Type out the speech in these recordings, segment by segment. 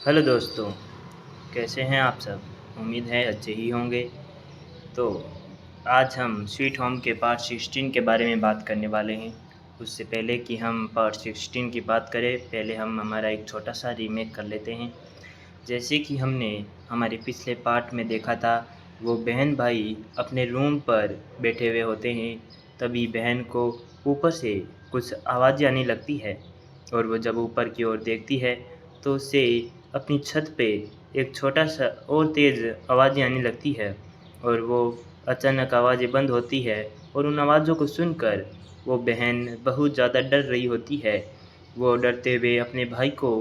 Hello दोस्तों, कैसे हैं आप सब? उम्मीद है अच्छे ही होंगे। तो आज हम स्वीट होम के पार्ट 16 के बारे में बात करने वाले हैं। उससे पहले कि हम पार्ट 16 की बात करें, पहले हम हमारा एक छोटा-सा रीमेक कर लेते हैं। जैसे कि हमने हमारे पिछले पार्ट में देखा था, वो बहन-भाई अपने रूम पर बैठे हुए होते हैं, तभी बहन को ऊपर से कुछ आवाज़ें आने लगती है और वो जब ऊपर की ओर देखती है, तो उसे अपनी छत पे एक छोटा-सा और तेज़ आवाज़ें आने लगती है और वो अचानक आवाज़ें बंद होती है और उन आवाज़ों को सुनकर वो बहन बहुत ज़्यादा डर रही होती है। वो डरते हुए अपने भाई को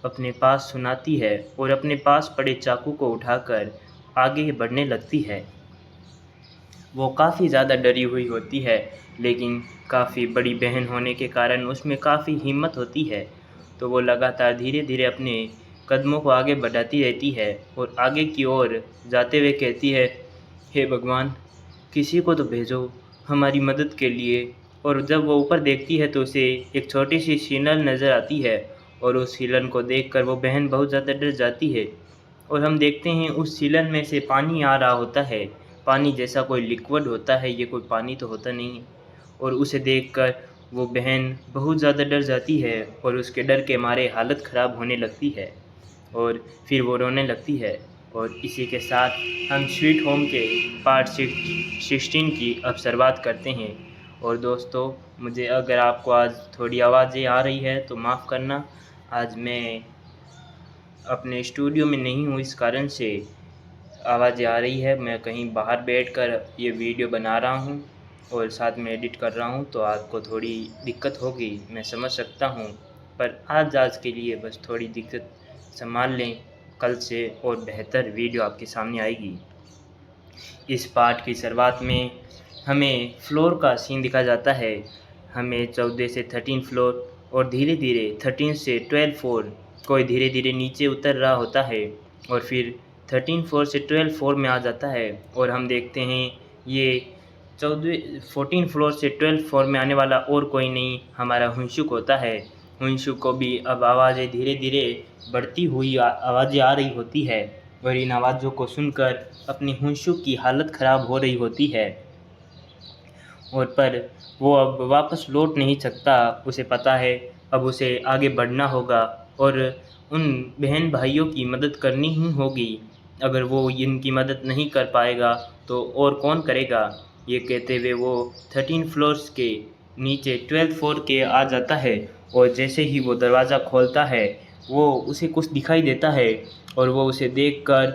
अपने पास सुनाती है और अपने पास पड़े चाकू को उठाकर आगे बढ़ने लगती है। वो काफ़ी ज़्यादा डरी हुई होती है, लेकिन काफ़ी बड़ी बहन होने के कारण उसमें काफ़ी हिम्मत होती है। तो वो लगातार धीरे-धीरे अपने कदमों को आगे बढ़ाती रहती है और आगे की ओर जाते हुए कहती है, हे भगवान! किसी को तो भेजो हमारी मदद के लिए। और जब वो ऊपर देखती है तो उसे एक छोटी-सी सिनल नज़र आती है और उस हिरन को देखकर वो बहन बहुत ज़्यादा डर जाती है और हम देखते हैं उस सीलन में से पानी आ रहा होता है। पानी जैसा कोई लिक्विड होता है, ये कोई पानी तो होता नहीं है। और उसे देखकर वो बहन बहुत ज़्यादा डर जाती है और उसके डर के मारे हालत ख़राब होने लगती है और फिर वो रोने लगती है। और इसी के साथ हम स्वीट होम के पार्ट 16 की अब शुरुआत करते हैं। और दोस्तों, मुझे अगर आपको आज थोड़ी आवाज़ें आ रही है तो माफ़ करना। आज मैं अपने स्टूडियो में नहीं हूँ, इस कारण से आवाज़ें आ रही है। मैं कहीं बाहर बैठकर ये वीडियो बना रहा हूँ और साथ में एडिट कर रहा हूँ, तो आपको थोड़ी दिक्कत होगी, मैं समझ सकता हूँ। पर आज के लिए बस थोड़ी दिक्कत सँभाल लें, कल से और बेहतर वीडियो आपके सामने आएगी। इस पार्ट की शुरुआत में हमें फ्लोर का सीन दिखाया जाता है। हमें 14 से 13 फ्लोर और धीरे-धीरे 13 से 12 फ्लोर कोई धीरे-धीरे नीचे उतर रहा होता है और फिर 13 फ्लोर से 12 फ्लोर में आ जाता है और हम देखते हैं ये 14 फ्लोर से 12 फ्लोर में आने वाला और कोई नहीं, हमारा हुनसुक होता है। हुनसुक को भी अब आवाज़ें धीरे-धीरे बढ़ती हुई आवाज़ें आ रही होती है और इन आवाज़ों को सुनकर अपनी हुनसुक की हालत ख़राब हो रही होती है और पर वो अब वापस लौट नहीं सकता। उसे पता है अब उसे आगे बढ़ना होगा और उन बहन भाइयों की मदद करनी ही होगी। अगर वो इनकी मदद नहीं कर पाएगा तो और कौन करेगा? ये कहते हुए वो 13 फ्लोर्स के नीचे 12th फ्लोर के आ जाता है और जैसे ही वो दरवाज़ा खोलता है, वो उसे कुछ दिखाई देता है और वो उसे देखकर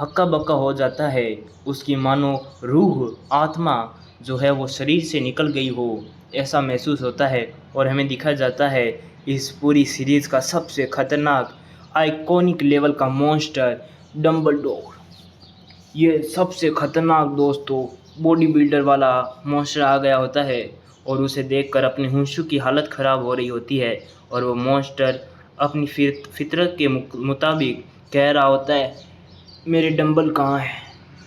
हक्का-बक्का हो जाता है। उसकी मानो रूह, आत्मा जो है वो शरीर से निकल गई हो, ऐसा महसूस होता है और हमें दिखाया जाता है इस पूरी सीरीज़ का सबसे खतरनाक आइकॉनिक लेवल का मॉन्स्टर डंबलडोर। ये सबसे खतरनाक दोस्तों बॉडी बिल्डर वाला मॉन्स्टर आ गया होता है और उसे देखकर अपने हुंशु की हालत ख़राब हो रही होती है और वो मॉन्स्टर अपनी फितरत के मुताबिक कह रहा होता है, मेरे डंबल कहाँ हैं?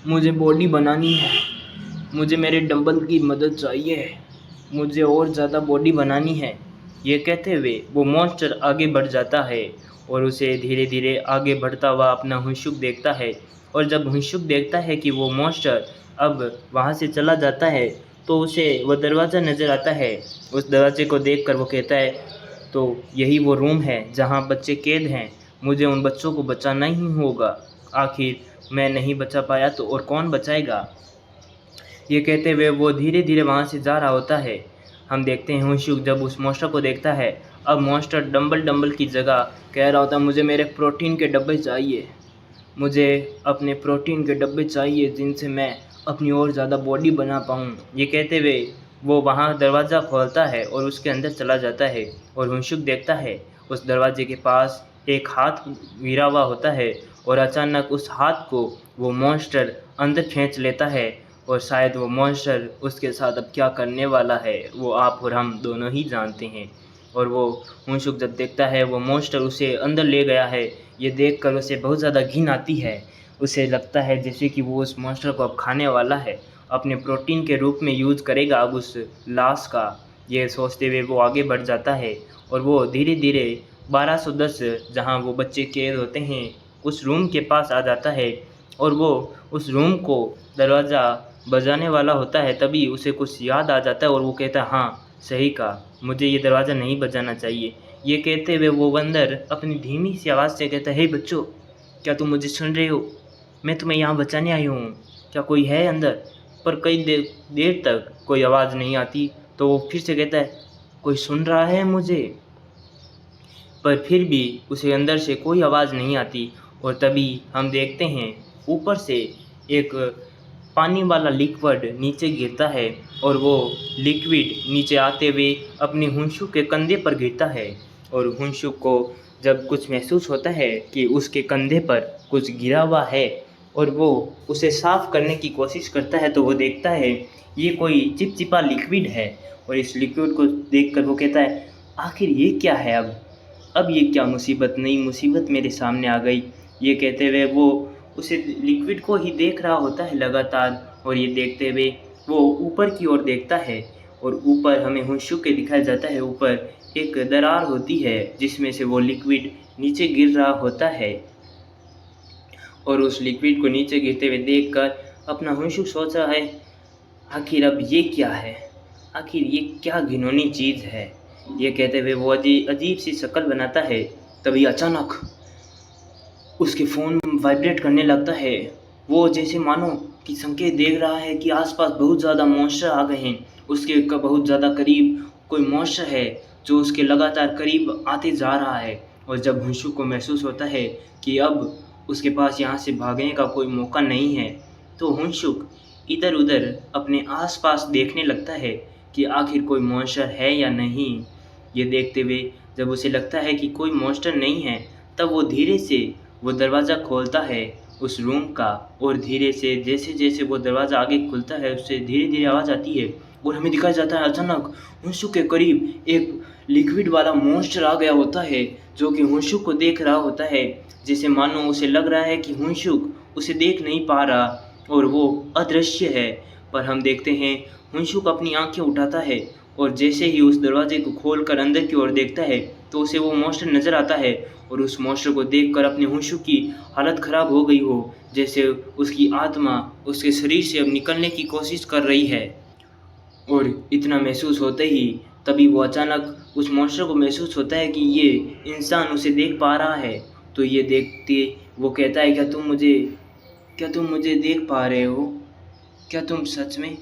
मुझे बॉडी बनानी है। मुझे मेरे डंबल की मदद चाहिए। मुझे और ज़्यादा बॉडी बनानी है। ये कहते हुए वो मॉन्स्टर आगे बढ़ जाता है और उसे धीरे-धीरे आगे बढ़ता हुआ अपना हुनसुक देखता है और जब हुनसुक देखता है कि वो मॉन्स्टर अब वहाँ से चला जाता है, तो उसे वो दरवाज़ा नज़र आता है। उस दरवाज़े को देखकर वो कहता है, तो यही वो रूम है जहाँ बच्चे कैद हैं। मुझे उन बच्चों को बचाना ही होगा। आखिर मैं नहीं बचा पाया तो और कौन बचाएगा? ये कहते हुए वो धीरे-धीरे वहाँ से जा रहा होता है। हम देखते हैं हुनसुक जब उस मॉन्स्टर को देखता है, अब मॉन्स्टर डंबल की जगह कह रहा होता है, मुझे मेरे प्रोटीन के डब्बे चाहिए। मुझे अपने प्रोटीन के डब्बे चाहिए जिनसे मैं अपनी और ज़्यादा बॉडी बना पाऊँ। ये कहते हुए वो वहाँ दरवाज़ा खोलता है और उसके अंदर चला जाता है और हुनसुक देखता है उस दरवाजे के पास एक हाथ गिरा हुआ होता है और अचानक उस हाथ को वो मॉन्स्टर अंदर खींच लेता है और शायद वो मॉन्स्टर उसके साथ अब क्या करने वाला है, वो आप और हम दोनों ही जानते हैं। और वो हुनसुक जब देखता है वो मॉन्स्टर उसे अंदर ले गया है, ये देखकर उसे बहुत ज़्यादा घिन आती है। उसे लगता है जैसे कि वो उस मॉन्स्टर को अब खाने वाला है, अपने प्रोटीन के रूप में यूज़ करेगा अब उस लाश का। ये सोचते हुए वो आगे बढ़ जाता है और वो धीरे-धीरे 1210 जहाँ वो बच्चे कैद होते हैं उस रूम के पास आ जाता है और वो उस रूम को दरवाज़ा बजाने वाला होता है। तभी उसे कुछ याद आ जाता है और वो कहता है हाँ सही कहा, मुझे ये दरवाज़ा नहीं बजाना चाहिए। ये कहते हुए वो बंदर अपनी धीमी सी आवाज़ से कहता है, हे बच्चों, क्या तुम मुझे सुन रहे हो? मैं तुम्हें यहाँ बचाने आई हूँ, क्या कोई है अंदर? पर कई देर तक कोई आवाज़ नहीं आती। तो वो फिर से कहता है, कोई सुन रहा है मुझे? पर फिर भी उसे अंदर से कोई आवाज़ नहीं आती। और तभी हम देखते हैं ऊपर से एक पानी वाला लिक्विड नीचे गिरता है और वो लिक्विड नीचे आते हुए अपनी हुंशु के कंधे पर गिरता है। और हुंशु को जब कुछ महसूस होता है कि उसके कंधे पर कुछ गिरा हुआ है और वो उसे साफ़ करने की कोशिश करता है, तो वो देखता है ये कोई चिपचिपा लिक्विड है। और इस लिक्विड को देखकर वो कहता है, आखिर ये क्या है? अब ये क्या मुसीबत, नई मुसीबत मेरे सामने आ गई। ये कहते हुए वो उसे लिक्विड को ही देख रहा होता है लगातार। और ये देखते हुए वो ऊपर की ओर देखता है और ऊपर हमें हुंशु के दिखाया जाता है। ऊपर एक दरार होती है जिसमें से वो लिक्विड नीचे गिर रहा होता है। और उस लिक्विड को नीचे गिरते हुए देखकर अपना हुंशु सोच रहा है, आखिर अब ये क्या है? आखिर ये क्या घिनौनी चीज़ है? ये कहते हुए वो अजीब सी शक्ल बनाता है। तभी अचानक उसके फ़ोन वाइब्रेट करने लगता है। वो जैसे मानो कि संकेत देख रहा है कि आसपास बहुत ज़्यादा मॉन्स्टर आ गए हैं। उसके बहुत ज़्यादा करीब कोई मॉन्स्टर है जो उसके लगातार करीब आते जा रहा है। और जब हुंशु को महसूस होता है कि अब उसके पास यहाँ से भागने का कोई मौका नहीं है, तो हुंशुक इधर-उधर अपने आसपास देखने लगता है कि आखिर कोई मॉन्स्टर है या नहीं। ये देखते हुए जब उसे लगता है कि कोई मॉन्स्टर नहीं है, तब वो धीरे से वो दरवाज़ा खोलता है उस रूम का। और धीरे से जैसे-जैसे वो दरवाज़ा आगे खुलता है, उससे धीरे-धीरे आवाज़ आती है और हमें दिखाया जाता है अचानक हुंशु के करीब एक लिक्विड वाला मॉन्स्टर आ गया होता है, जो कि हुंशु को देख रहा होता है। जैसे मानो उसे लग रहा है कि हुंशुक उसे देख नहीं पा रहा और वो अदृश्य है। पर हम देखते हैं हुंशुक अपनी आँखें उठाता है और जैसे ही उस दरवाजे को खोलकर अंदर की ओर देखता है, तो उसे वो मॉन्स्टर नज़र आता है। और उस मॉन्स्टर को देखकर अपने हुंशु की हालत ख़राब हो गई हो, जैसे उसकी आत्मा उसके शरीर से अब निकलने की कोशिश कर रही है। और इतना महसूस होते ही तभी वो अचानक उस मॉन्स्टर को महसूस होता है कि ये इंसान उसे देख पा रहा है। तो ये देखते वो कहता है, क्या तुम मुझे देख पा रहे हो? क्या तुम सच में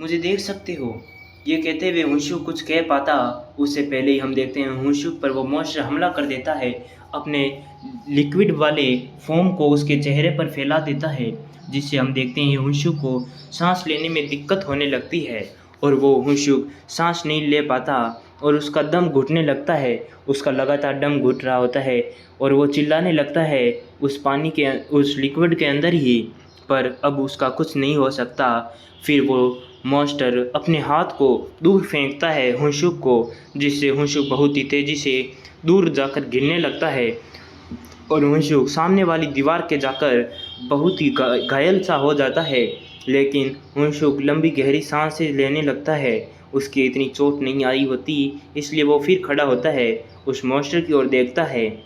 मुझे देख सकते हो? ये कहते हुए हुंशु कुछ कह पाता उससे पहले ही हम देखते हैं हुंशु पर वो मॉन्स्टर हमला कर देता है। अपने लिक्विड वाले फोम को उसके चेहरे पर फैला देता है, जिससे हम देखते हैं हुंशु को सांस लेने में दिक्कत होने लगती है। और वो हुंशु सांस नहीं ले पाता और उसका दम घुटने लगता है। उसका लगातार दम घुट रहा होता है और वो चिल्लाने लगता है उस लिक्विड के अंदर ही। पर अब उसका कुछ नहीं हो सकता। फिर वो मॉन्स्टर अपने हाथ को दूर फेंकता है हुंशुक को, जिससे हुंशुक बहुत ही तेज़ी से दूर जाकर गिरने लगता है। और हुंशुक सामने वाली दीवार के जाकर बहुत ही घायल सा हो जाता है। लेकिन हुंशुक लंबी गहरी सांसें लेने लगता है। उसकी इतनी चोट नहीं आई होती, इसलिए वो फिर खड़ा होता है, उस मॉन्स्टर की ओर देखता है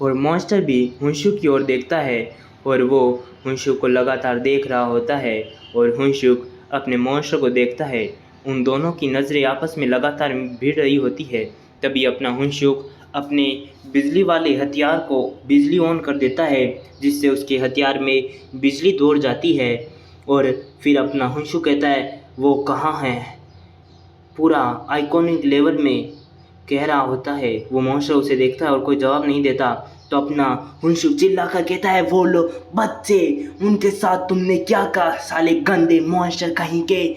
और मॉन्स्टर भी हुंशुक की ओर देखता है। और वो हुंशुक को लगातार देख रहा होता है और हुंशुक अपने मॉन्स्टर को देखता है। उन दोनों की नज़रें आपस में लगातार भिड़ रही होती है। तभी अपना हुंशुक अपने बिजली वाले हथियार को बिजली ऑन कर देता है, जिससे उसके हथियार में बिजली दौड़ जाती है। और फिर अपना हुंशुक कहता है, वो कहाँ है? पूरा आइकॉनिक लेवल में कह रहा होता है। वो मॉन्स्टर उसे देखता है और कोई जवाब नहीं देता। तो अपना हुंशुक चिल्लाकर कहता है, वो लो बच्चे, उनके साथ तुमने क्या कहा साले गंदे मॉन्स्टर कहीं के?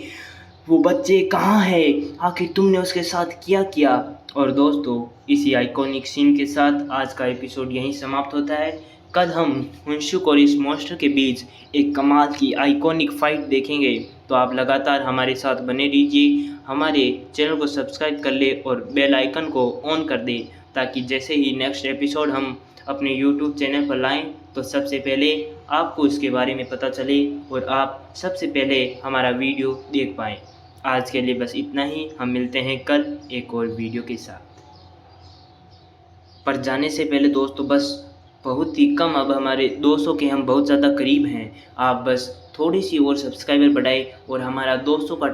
वो बच्चे कहाँ है? आखिर तुमने उसके साथ क्या? और दोस्तों, इसी आइकॉनिक सीन के साथ आज का एपिसोड यहीं समाप्त होता है। कल हम हुंशुक और इस मॉन्स्टर के बीच एक कमाल की आइकॉनिक फाइट देखेंगे। तो आप लगातार हमारे साथ बने रहिए। हमारे चैनल को सब्सक्राइब कर ले और बेल आइकन को ऑन कर दें, ताकि जैसे ही नेक्स्ट एपिसोड हम अपने यूट्यूब चैनल पर लाएं, तो सबसे पहले आपको इसके बारे में पता चले और आप सबसे पहले हमारा वीडियो देख पाएँ। आज के लिए बस इतना ही। हम मिलते हैं कल एक और वीडियो के साथ। पर जाने से पहले दोस्तों बस बहुत ही कम, अब हमारे 200 के हम बहुत ज़्यादा करीब हैं। आप बस थोड़ी सी और सब्सक्राइबर बढ़ाएं और हमारा 200 का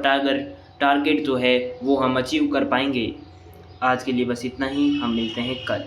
टारगेट जो है वो हम अचीव कर पाएंगे। आज के लिए बस इतना ही, हम मिलते हैं कल।